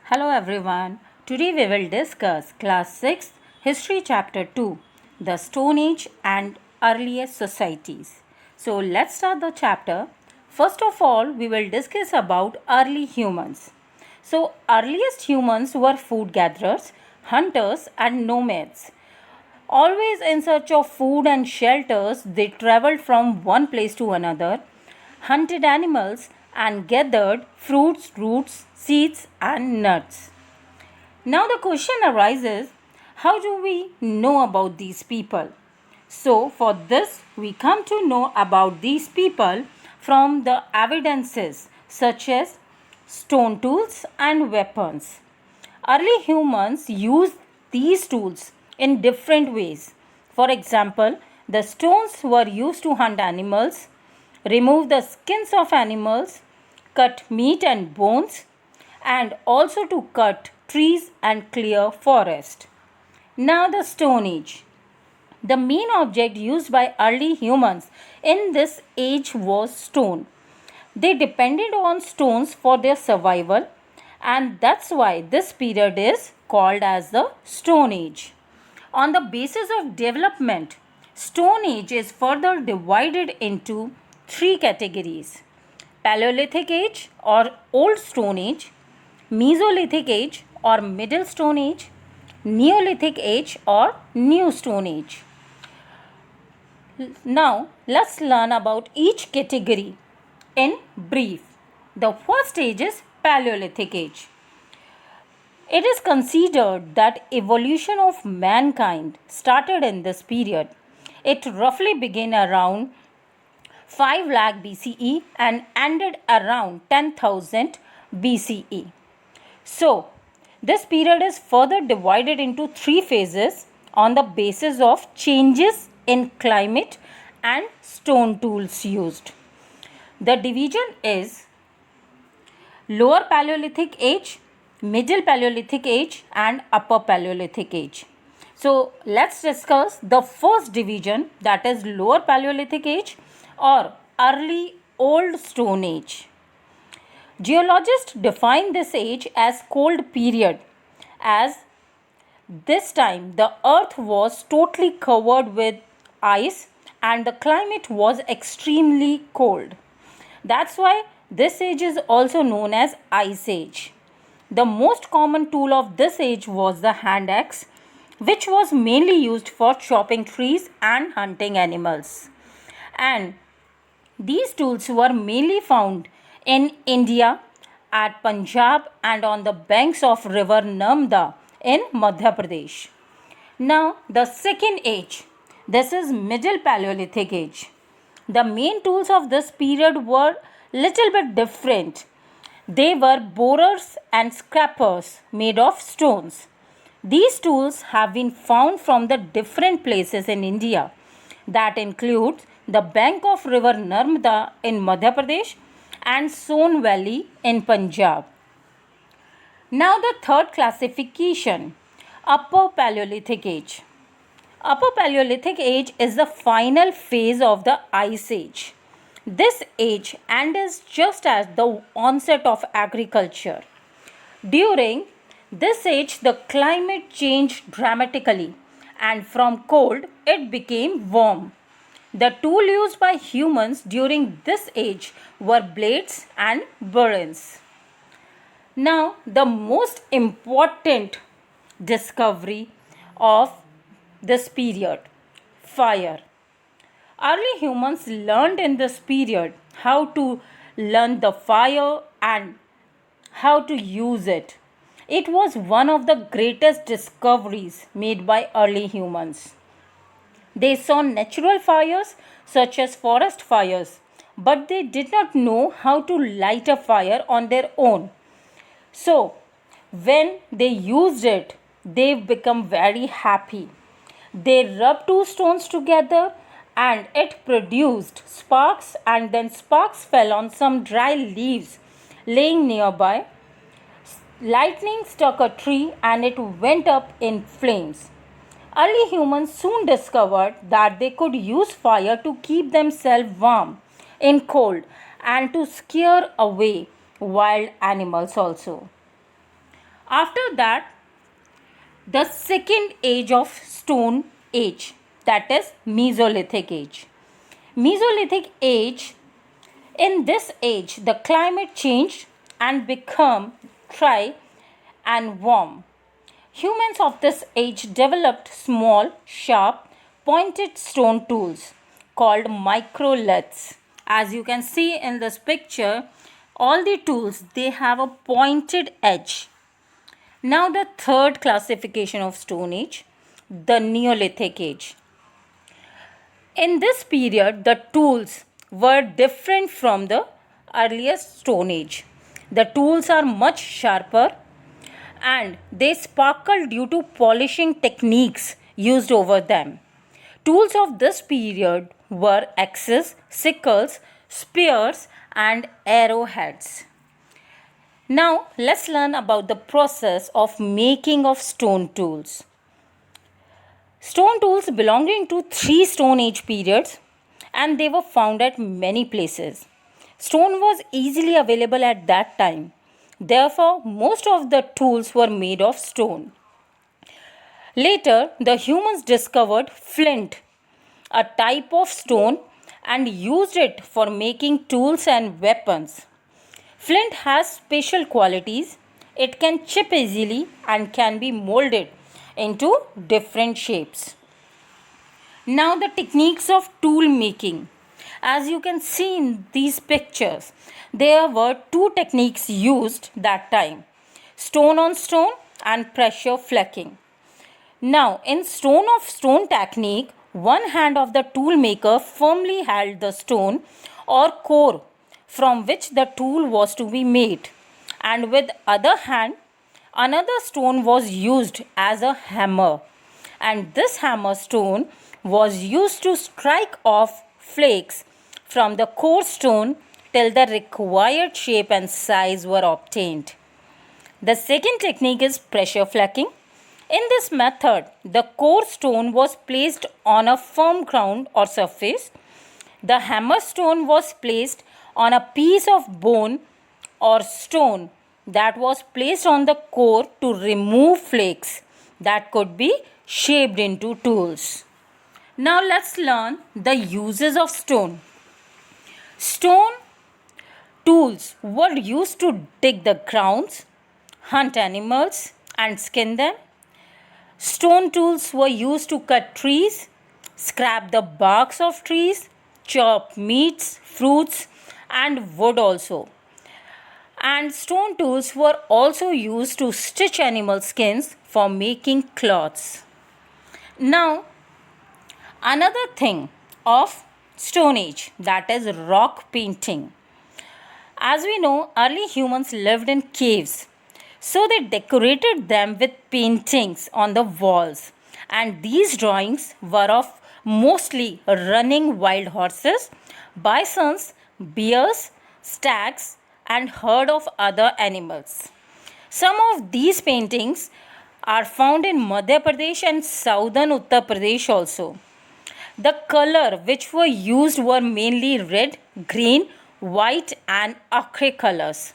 Hello everyone. Today we will discuss Class 6 History Chapter 2 The Stone Age and Earliest Societies. So let's start the chapter. First of all, we will discuss about early humans. So earliest humans were food gatherers, hunters and nomads. Always in search of food and shelters, they traveled from one place to another, hunted animals, and gathered fruits, roots, seeds, and nuts. Now, the question arises, how do we know about these people? So, for this, we come to know about these people from the evidences such as stone tools and weapons. Early humans used these tools in different ways. For example, the stones were used to hunt animals, remove the skins of animals, cut meat and bones, and also to cut trees and clear forest. Now, the Stone Age. The main object used by early humans in this age was stone. They depended on stones for their survival, and that's why this period is called as the Stone Age. On the basis of development, Stone Age is further divided into three categories: Paleolithic Age or Old Stone Age, Mesolithic Age or Middle Stone Age, Neolithic Age or New Stone Age. Now, let's learn about each category in brief. The first stage is Paleolithic Age. It is considered that evolution of mankind started in this period. It roughly began around 5 lakh BCE and ended around 10,000 BCE. So, this period is further divided into three phases on the basis of changes in climate and stone tools used. The division is Lower Paleolithic Age, Middle Paleolithic Age and Upper Paleolithic Age. So let's discuss the first division, that is Lower Paleolithic Age or Early Old Stone Age. Geologists define this age as cold period, as this time the earth was totally covered with ice and the climate was extremely cold. That's why this age is also known as Ice Age. The most common tool of this age was the hand axe, which was mainly used for chopping trees and hunting animals. And these tools were mainly found in India, at Punjab, and on the banks of river Narmada in Madhya Pradesh. Now, the second age, this is Middle Paleolithic Age. The main tools of this period were little bit different. They were borers and scrapers made of stones. These tools have been found from the different places in India. That includes the bank of river Narmada in Madhya Pradesh and Son Valley in Punjab. Now the third classification, Upper Paleolithic Age. Upper Paleolithic Age is the final phase of the Ice Age. This age ends just at the onset of agriculture. During this age, the climate changed dramatically, and from cold it became warm. The tool used by humans during this age were blades and burins. Now, the most important discovery of this period, fire. Early humans learned in this period how to learn the fire and how to use it. It was one of the greatest discoveries made by early humans. They saw natural fires such as forest fires, but they did not know how to light a fire on their own. So, when they used it, they become very happy. They rubbed two stones together and it produced sparks, and then sparks fell on some dry leaves laying nearby. Lightning struck a tree and it went up in flames. Early humans soon discovered that they could use fire to keep themselves warm in cold and to scare away wild animals also. After that, the second age of Stone Age, that is Mesolithic age. Mesolithic age, in this age, the climate changed and became dry and warm. Humans of this age developed small, sharp, pointed stone tools called microliths. As you can see in this picture, all the tools, they have a pointed edge. Now the third classification of Stone Age, the Neolithic age. In this period, the tools were different from the earliest Stone Age. The tools are much sharper and they sparkle due to polishing techniques used over them. Tools of this period were axes, sickles, spears, and arrowheads. Now let's learn about the process of making of stone tools. Stone tools belonging to three Stone Age periods, and they were found at many places. Stone was easily available at that time. Therefore, most of the tools were made of stone. Later, the humans discovered flint, a type of stone, and used it for making tools and weapons. Flint has special qualities. It can chip easily and can be molded into different shapes. Now the techniques of tool making. As you can see in these pictures, there were two techniques used that time: stone on stone and pressure flaking. Now in stone of stone technique, one hand of the tool maker firmly held the stone or core from which the tool was to be made, and with other hand another stone was used as a hammer, and this hammer stone was used to strike off flakes from the core stone till the required shape and size were obtained. The second technique is pressure flaking. In this method, the core stone was placed on a firm ground or surface. The hammer stone was placed on a piece of bone or stone that was placed on the core to remove flakes that could be shaped into tools. Now let's learn the uses of stone. Stone tools were used to dig the grounds, hunt animals, and skin them. Stone tools were used to cut trees, scrap the barks of trees, chop meats, fruits, and wood also. And stone tools were also used to stitch animal skins for making cloths. Now, another thing of Stone Age, that is rock painting. As we know, early humans lived in caves, so they decorated them with paintings on the walls, and these drawings were of mostly running wild horses, bisons, bears, stags, and herd of other animals. Some of these paintings are found in Madhya Pradesh and southern Uttar Pradesh also. The color which were used were mainly red, green, white, and ochre colors.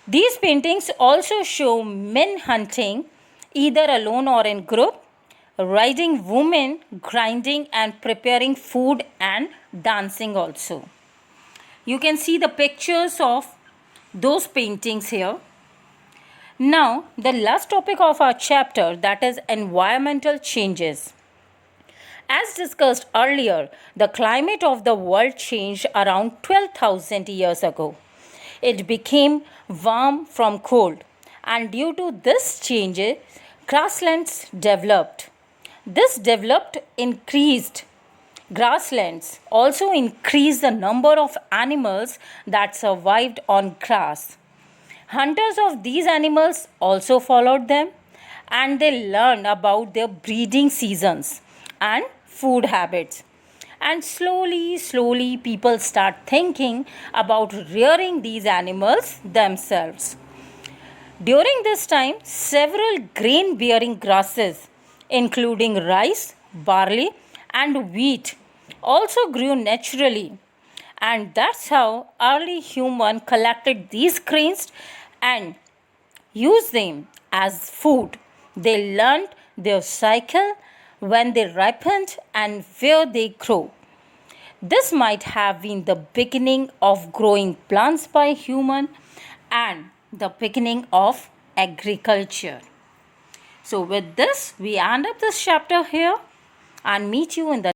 These paintings also show men hunting either alone or in group, riding women, grinding and preparing food, and dancing also. You can see the pictures of those paintings here. Now, the last topic of our chapter, that is environmental changes. As discussed earlier, the climate of the world changed around 12,000 years ago. It became warm from cold, and due to this change, grasslands developed. This developed increased grasslands also increased the number of animals that survived on grass. Hunters of these animals also followed them, and they learned about their breeding seasons and food habits. And slowly, people start thinking about rearing these animals themselves. During this time, several grain bearing grasses, including rice, barley, and wheat, also grew naturally. And that's how early human collected these grains and use them as food. They learned their cycle, when they ripened, and where they grow. This might have been the beginning of growing plants by human and the beginning of agriculture. So with this, we end up this chapter here and meet you in the